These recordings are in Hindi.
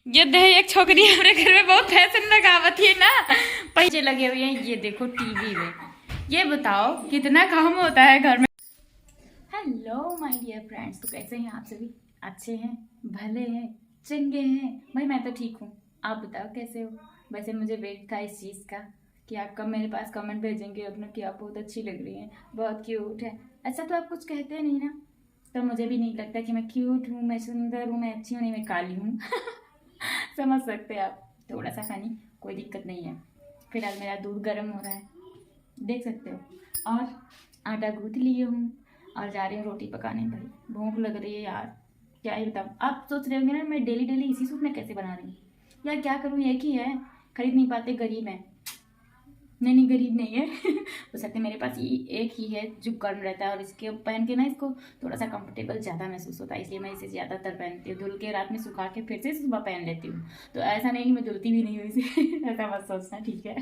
ये दे एक छोकरी हमारे घर में बहुत फैशन लगावत है ना। पैसे लगे हुए हैं, ये देखो टीवी में। ये बताओ कितना काम होता है घर में। हेलो माय डियर फ्रेंड्स, तो कैसे हैं आप सभी? अच्छे हैं, भले हैं, चंगे हैं? भाई मैं तो ठीक हूँ, आप बताओ कैसे हो? वैसे मुझे वेट था इस चीज़ का कि आप कब मेरे पास कमेंट भेजेंगे अपना कि आप बहुत अच्छी लग रही हैं, बहुत क्यूट है। ऐसा तो आप कुछ कहते नहीं ना, तो मुझे भी नहीं लगता कि मैं क्यूट हूँ, मैं सुंदर हूँ, मैं अच्छी हूँ, नहीं मैं काली हूँ। समझ सकते हैं आप, थोड़ा सा फनी, कोई दिक्कत नहीं है। फिलहाल मेरा दूध गर्म हो रहा है, देख सकते हो, और आटा गूंथ लिए हूँ और जा रही हूँ रोटी पकाने। भाई भूख लग रही है यार, क्या ही बताऊँ। आप सोच रहे होंगे ना मैं डेली डेली इसी सूप में कैसे बना रही हूँ, यार क्या करूँ, एक ही है, खरीद नहीं पाते, गरीब है। नहीं नहीं, गरीब नहीं है। हो सकता है मेरे पास ये एक ही है जो गर्म रहता है, और इसके पहन के ना इसको थोड़ा सा कंफर्टेबल ज़्यादा महसूस होता है, इसलिए मैं इसे ज़्यादातर पहनती हूँ। धुल के रात में सुखा के फिर से सुबह पहन लेती हूँ। तो ऐसा नहीं कि मैं धुलती भी नहीं हूँ इसे। ऐसा मत सोचना, ठीक है?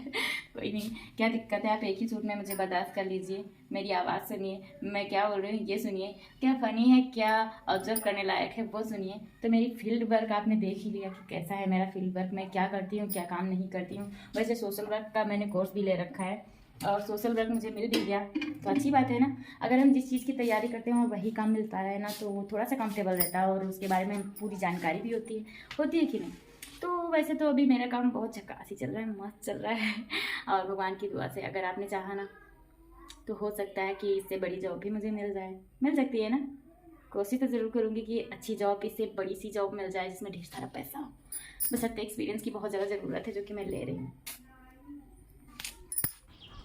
कोई नहीं, क्या दिक्कत है, आप एक ही सूट में मुझे बर्दाश्त कर लीजिए। मेरी आवाज़ सुनिए, मैं क्या बोल रही हूँ ये सुनिए, क्या फ़नी है, क्या ऑब्जर्व करने लायक है वो सुनिए। तो मेरी फील्ड वर्क आपने देख ही लिया कि कैसा है मेरा फील्ड वर्क, मैं क्या करती हूँ, क्या काम नहीं करती हूँ। वैसे सोशल वर्क का मैंने कोर्स भी ले रखा है और सोशल वर्क मुझे मिल भी गया, तो अच्छी बात है ना। अगर हम जिस चीज़ की तैयारी करते हैं और वही काम मिलता है ना, तो वो थोड़ा सा कंफर्टेबल रहता है और उसके बारे में पूरी जानकारी भी होती है कि नहीं। तो वैसे तो अभी मेरा काम बहुत झकास ही चल रहा है, मस्त चल रहा है। और भगवान की दुआ से अगर आपने चाहा ना, तो हो सकता है कि इससे बड़ी जॉब भी मुझे मिल सकती है ना। कोशिश तो ज़रूर करूँगी कि अच्छी जॉब, इससे बड़ी सी जॉब मिल जाए जिसमें ढेर सारा पैसा हो। बस एक्सपीरियंस की बहुत ज़्यादा ज़रूरत है, जो कि मैं ले रही हूँ।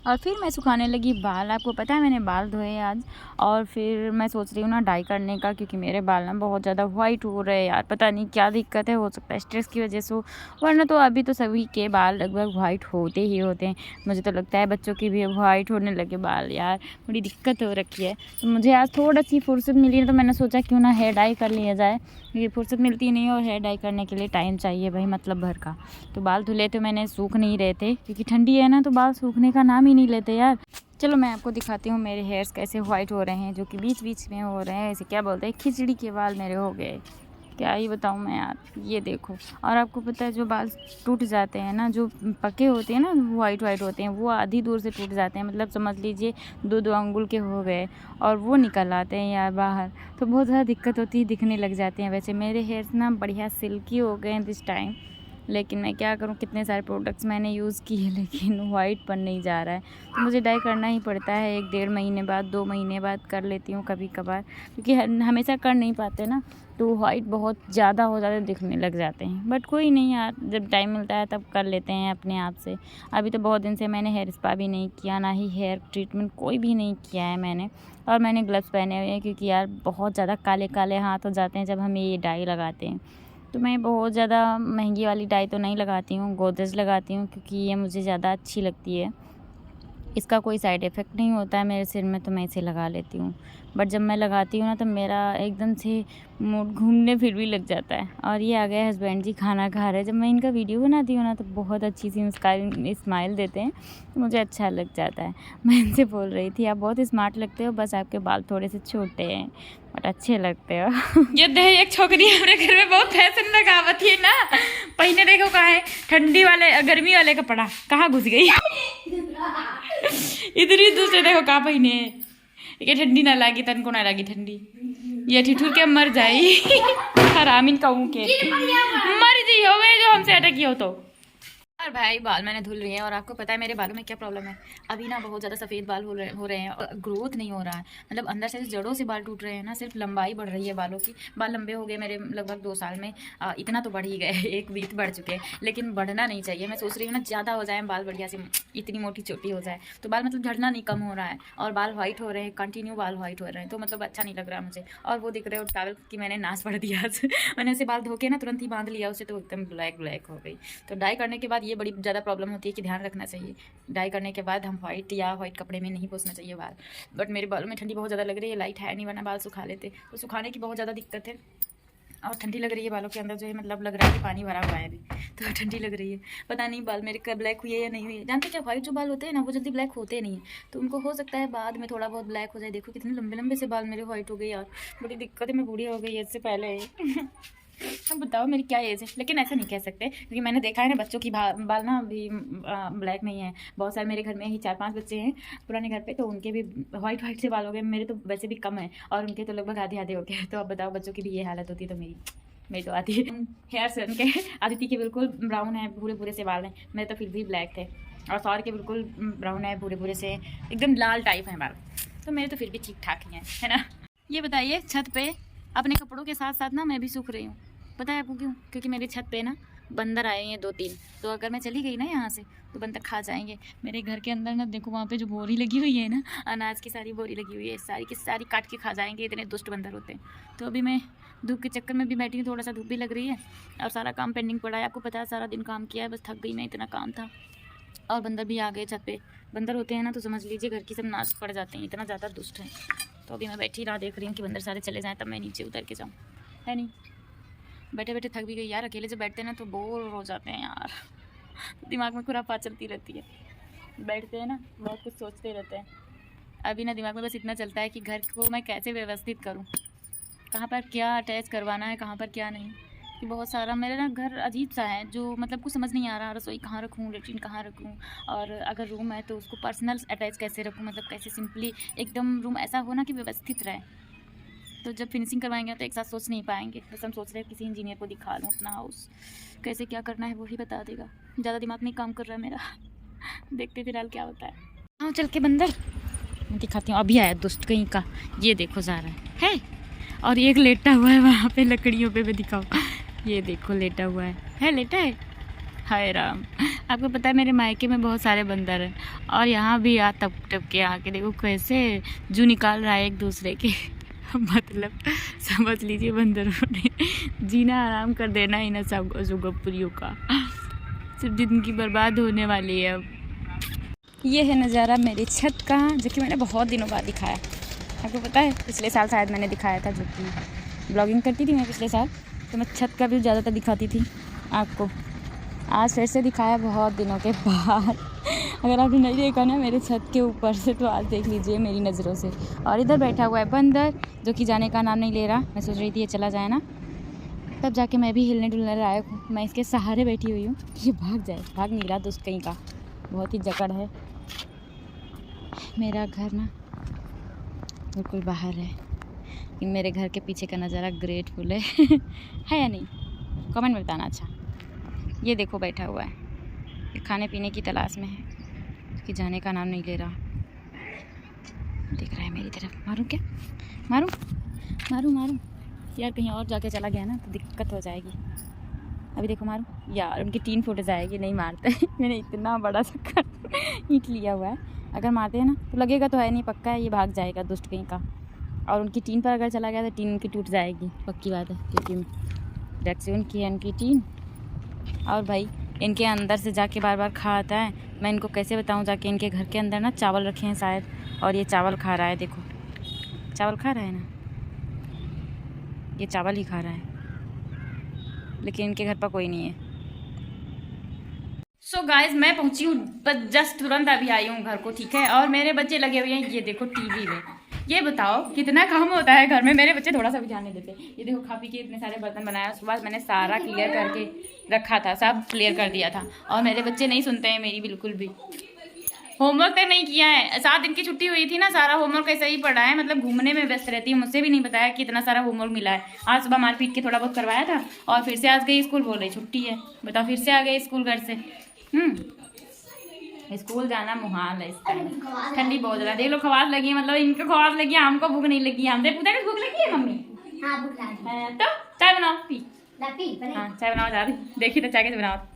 और फिर मैं सुखाने लगी बाल। आपको पता है मैंने बाल धोए आज, और फिर मैं सोच रही हूँ ना डाई करने का, क्योंकि मेरे बाल ना बहुत ज़्यादा वाइट हो रहे हैं यार। पता नहीं क्या दिक्कत है, हो सकता है स्ट्रेस की वजह से हो, वरना तो अभी तो सभी के बाल लगभग वाइट होते ही होते हैं। मुझे तो लगता है बच्चों के भी वाइट होने लगे बाल यार, बड़ी दिक्कत हो रखी है। तो मुझे आज थोड़ा सी फुर्सत मिली, तो मैंने सोचा क्यों ना हेयर डाई कर लिया जाए। ये फुर्सत मिलती नहीं, और हेयर डाई करने के लिए टाइम चाहिए भाई, मतलब भर का। तो बाल धुले तो मैंने, सूख नहीं रहे थे क्योंकि ठंडी है ना, तो बाल सूखने का नाम ही नहीं लेते यार। चलो मैं आपको दिखाती हूँ मेरे हेयर्स कैसे वाइट हो रहे हैं, जो कि बीच बीच में हो रहे हैं। इसे क्या बोलते हैं, खिचड़ी के बाल मेरे हो गए। क्या ही बताऊँ मैं यार, ये देखो। और आपको पता है जो बाल टूट जाते हैं ना, जो पके होते हैं ना, वाइट वाइट होते हैं, वो आधी दूर से टूट जाते हैं, मतलब समझ लीजिए 2-2 अंगुल के हो गए, और वो निकल आते हैं यार बाहर। तो बहुत ज़्यादा दिक्कत होती है, दिखने लग जाते हैं। वैसे मेरे हेयर्स ना बढ़िया सिल्की हो गए हैं दिस टाइम, लेकिन मैं क्या करूँ, कितने सारे प्रोडक्ट्स मैंने यूज़ किए लेकिन वाइट बन नहीं जा रहा है। तो मुझे डाई करना ही पड़ता है, 1-1.5 महीने बाद, 2 महीने बाद कर लेती हूँ कभी कभार, क्योंकि हमेशा कर नहीं पाते ना, तो वाइट बहुत ज़्यादा हो जाते, दिखने लग जाते हैं। बट कोई नहीं यार, जब टाइम मिलता है तब कर लेते हैं अपने आप से। अभी तो बहुत दिन से मैंने हेयर स्पा भी नहीं किया, ना ही हेयर ट्रीटमेंट कोई भी नहीं किया है मैंने। और मैंने ग्लव्स पहने हुए हैं, क्योंकि यार बहुत ज़्यादा काले काले हाथ हो जाते हैं जब हम ये डाई लगाते हैं। तो मैं बहुत ज़्यादा महंगी वाली डाई तो नहीं लगाती हूँ, गोदरेज लगाती हूँ, क्योंकि ये मुझे ज़्यादा अच्छी लगती है। इसका कोई साइड इफ़ेक्ट नहीं होता है मेरे सिर में, तो मैं इसे लगा लेती हूँ। बट जब मैं लगाती हूँ ना, तो मेरा एकदम से मूड घूमने फिर भी लग जाता है। और ये आ गए हस्बैंड जी, खाना खा रहे हैं। जब मैं इनका वीडियो बनाती हूँ ना, तो बहुत अच्छी सी स्माइल देते हैं, तो मुझे अच्छा लग जाता है। मैं इनसे बोल रही थी आप बहुत स्मार्ट लगते हो, बस आपके बाल थोड़े से छोटे हैं, बट अच्छे लगते हो। ये दे एक छोकरी हमारे घर में बहुत फैशन लगावत है ना। पहले देखो कहाँ है, ठंडी वाले गर्मी वाले कपड़ा कहाँ घुस गई। इधर ही दूसरे देखो कहाँ पहिने, ये ठंडी ना लागी, तन को ना लागी ठंडी, ये ठिठुर के मर जाई। हरामिन कहूँ के मर जी हो गए जो हमसे अटकी हो तो। और भाई बाल मैंने धुल रही है, और आपको पता है मेरे बालों में क्या प्रॉब्लम है। अभी ना बहुत ज़्यादा सफ़ेद बाल हो रहे हैं, और ग्रोथ नहीं हो रहा है, मतलब अंदर से जड़ों से बाल टूट रहे हैं ना, सिर्फ लंबाई बढ़ रही है बालों की। बाल लंबे हो गए मेरे लगभग 2 साल में, इतना तो बढ़ ही गए। 1 वीक बढ़ चुके हैं, लेकिन बढ़ना नहीं चाहिए। मैं सोच रही हूँ ना ज़्यादा हो जाए बाल, बढ़िया से इतनी मोटी चोटी हो जाए, तो बाल मतलब झड़ना नहीं कम हो रहा है, और बाल वाइट हो रहे हैं, कंटिन्यू बाल वाइट हो रहे हैं, तो मतलब अच्छा नहीं लग रहा मुझे। और वो दिख रहे हो टावल की मैंने नाश पड़ दिया आज। मैंने उसे बाल धो के ना तुरंत ही बांध लिया उसे, तो एकदम ब्लैक ब्लैक हो गई। तो डाई करने के बाद ये बड़ी ज़्यादा प्रॉब्लम होती है कि ध्यान रखना चाहिए, डाई करने के बाद हम वाइट कपड़े में नहीं पोंछना चाहिए बाल। बट मेरे बालों में ठंडी बहुत ज़्यादा लग रही है, लाइट है नहीं, वरना बाल सुखा लेते। तो सुखाने की बहुत ज़्यादा दिक्कत है, और ठंडी लग रही है बालों के अंदर, जो है मतलब लग रहा है कि पानी भरा हुआ है अभी, तो ठंडी लग रही है। पता नहीं बाल मेरे कब ब्लैक हुई है या नहीं हुई है। जानते क्या, वाइट जो बाल होते हैं ना, वो जल्दी ब्लैक होते नहीं है, तो उनको हो सकता है बाद में थोड़ा बहुत ब्लैक हो जाए। देखो कितने लंबे लंबे से बाल मेरे वाइट हो गए यार, बड़ी दिक्कत है, मैं बूढ़ी हो गई इससे पहले। अब बताओ मेरी क्या एज है, लेकिन ऐसा नहीं कह सकते क्योंकि मैंने देखा है ना बच्चों की बाल ना अभी ब्लैक नहीं है। बहुत सारे मेरे घर में ही 4-5 बच्चे हैं पुराने घर पे, तो उनके भी वाइट से बाल हो गए। मेरे तो वैसे भी कम है और उनके तो लगभग आधे हो गए। तो अब बताओ बच्चों की भी ये हालत होती है तो मेरी तो आती है। हेयर से उनके आदित्य के बिल्कुल ब्राउन है, भूरे से बाल हैं, मेरे तो फिर भी ब्लैक थे। और सौर के बिल्कुल ब्राउन है, भूरे से एकदम लाल टाइप हैं बाल। तो मेरे तो फिर भी ठीक ठाक ही हैं, है ना। ये बताइए, छत पे अपने कपड़ों के साथ साथ ना मैं भी सूख रही हूँ। पता है आपको क्यों? क्योंकि मेरे छत पे ना बंदर आए हैं 2-3। तो अगर मैं चली गई ना यहाँ से तो बंदर खा जाएंगे। मेरे घर के अंदर ना देखो वहाँ पे जो बोरी लगी हुई है ना, अनाज की सारी बोरी लगी हुई है, सारी की सारी काट के खा जाएंगे, इतने दुष्ट बंदर होते हैं। तो अभी मैं धूप के चक्कर में भी बैठी हूँ, थोड़ा सा धूप भी लग रही है और सारा काम पेंडिंग पड़ा है। आपको पता है सारा दिन काम किया है, बस थक गई मैं, इतना काम था। और बंदर भी आ गए छत पे। बंदर होते हैं ना तो समझ लीजिए घर की सब नाश पड़ जाते हैं, इतना ज़्यादा दुष्ट है। तो अभी मैं बैठी राह देख रही हूँ कि बंदर सारे चले जाएँ तब मैं नीचे उतर के जाऊँ, है नहीं। बैठे बैठे थक भी गई यार, अकेले जब बैठते हैं ना तो बोर हो जाते हैं यार। दिमाग में खुरापात चलती रहती है, बैठते हैं ना बहुत कुछ सोचते रहते हैं। अभी ना दिमाग में बस इतना चलता है कि घर को मैं कैसे व्यवस्थित करूँ, कहाँ पर क्या अटैच करवाना है, कहाँ पर क्या नहीं। कि बहुत सारा मेरा ना घर अजीब सा है, जो मतलब कुछ समझ नहीं आ रहा। रसोई कहाँ रखूँ, लेट्रिन कहाँ रखूँ, और अगर रूम है तो उसको पर्सनल अटैच कैसे रखूँ, मतलब कैसे सिंपली एकदम रूम ऐसा हो ना कि व्यवस्थित रहे। तो जब फिनिशिंग करवाएंगे तो एक साथ सोच नहीं पाएंगे। बस हम सोच रहे हैं किसी इंजीनियर को दिखा लूँ अपना हाउस कैसे क्या करना है, वही बता देगा। ज़्यादा दिमाग नहीं काम कर रहा है मेरा। देखते फिलहाल क्या होता है। हाँ चल के बंदर दिखाती हूँ। अभी आया दुष्ट कहीं का, ये देखो जा रहा है। और एक लेटा हुआ है वहाँ पे लकड़ियों पे भी दिखाओ, ये देखो लेटा हुआ है लेटा है। हाय राम, आपको पता है मेरे मायके में बहुत सारे बंदर हैं और यहाँ भी आ टप टप के आके देखो कैसे जू निकाल रहा है एक दूसरे के। मतलब समझ लीजिए बंदरों ने जीना आराम कर देना ही ना सब सुगपुरियों का, सिर्फ जिंदगी बर्बाद होने वाली है अब। ये है नज़ारा मेरे छत का, जो कि मैंने बहुत दिनों बाद दिखाया। आपको पता है पिछले साल शायद मैंने दिखाया था, जो कि ब्लॉगिंग करती थी मैं पिछले साल, तो मैं छत का भी ज़्यादातर दिखाती थी आपको। आज फिर से दिखाया बहुत दिनों के बाद। अगर आपने नहीं देखा ना मेरे छत के ऊपर से तो आज देख लीजिए मेरी नज़रों से। और इधर बैठा हुआ है बंदर, जो कि जाने का नाम नहीं ले रहा। मैं सोच रही थी ये चला जाए ना, तब जाके मैं भी हिलने डुलने लायक हूँ। मैं इसके सहारे बैठी हुई हूँ, ये भाग जाए, भाग नहीं रहा दुष्ट कहीं का। बहुत ही जकड़ है। मेरा घर ना बिल्कुल बाहर है, मेरे घर के पीछे का नज़ारा ग्रेटफुल है या नहीं, कमेंट में बताना। अच्छा ये देखो बैठा हुआ है, ये खाने पीने की तलाश में है, कि जाने का नाम नहीं ले रहा। देख रहा है मेरी तरफ। मारूं क्या? मारूं यार, कहीं और जाके चला गया ना तो दिक्कत हो जाएगी। अभी देखो मारूं यार, उनकी 3 फुट जाएगी। नहीं मारते। मैंने इतना बड़ा सा ईंट लिया हुआ है, अगर मारते हैं ना तो लगेगा तो है नहीं, पक्का है ये भाग जाएगा दुष्ट कहीं का। और उनकी टीन पर अगर चला गया तो टीन उनकी टूट जाएगी, पक्की बात है, क्योंकि डेक्सियन की है उनकी टीन। और भाई इनके अंदर से जाके बार बार खा आता है। मैं इनको कैसे बताऊं, जाके इनके घर के अंदर ना चावल रखे हैं शायद, और ये चावल खा रहा है। देखो चावल खा रहा है ना, ये चावल ही खा रहा है, लेकिन इनके घर पर कोई नहीं है। सो गाइज मैं पहुंची हूँ, बस जस्ट तुरंत अभी आई हूँ घर को, ठीक है। और मेरे बच्चे लगे हुए हैं ये देखो टीवी में। ये बताओ कितना काम होता है घर में, मेरे बच्चे थोड़ा सा भी ध्यान नहीं देते। ये देखो खा पी के इतने सारे बर्तन बनाया, सुबह मैंने सारा क्लियर करके रखा था, सब क्लियर कर दिया था। और मेरे बच्चे नहीं सुनते हैं मेरी बिल्कुल भी। होमवर्क तक नहीं किया है, 7 दिन की छुट्टी हुई थी ना, सारा होमवर्क ऐसे ही पड़ा है। मतलब घूमने में व्यस्त रहती है, मुझसे भी नहीं बताया कि इतना सारा होमवर्क मिला है। आज सुबह मार पीट के थोड़ा बहुत करवाया था और फिर से आज गई स्कूल, बोल रही छुट्टी है। बताओ फिर से आ गई स्कूल घर से। स्कूल जाना मुहाल है इस टाइम, ठंडी बहुत ज़्यादा। देख लो खवास लगी है, मतलब इनको खवास लगी है, हमको भूख नहीं लगी है। हमसे पूछा कि भूख लगी है मम्मी? हाँ भूख लगी है। तो चाय बनाओ, पी। हाँ चाय बनाओ, जा रही देखी तो चाय कैसे बनाओ।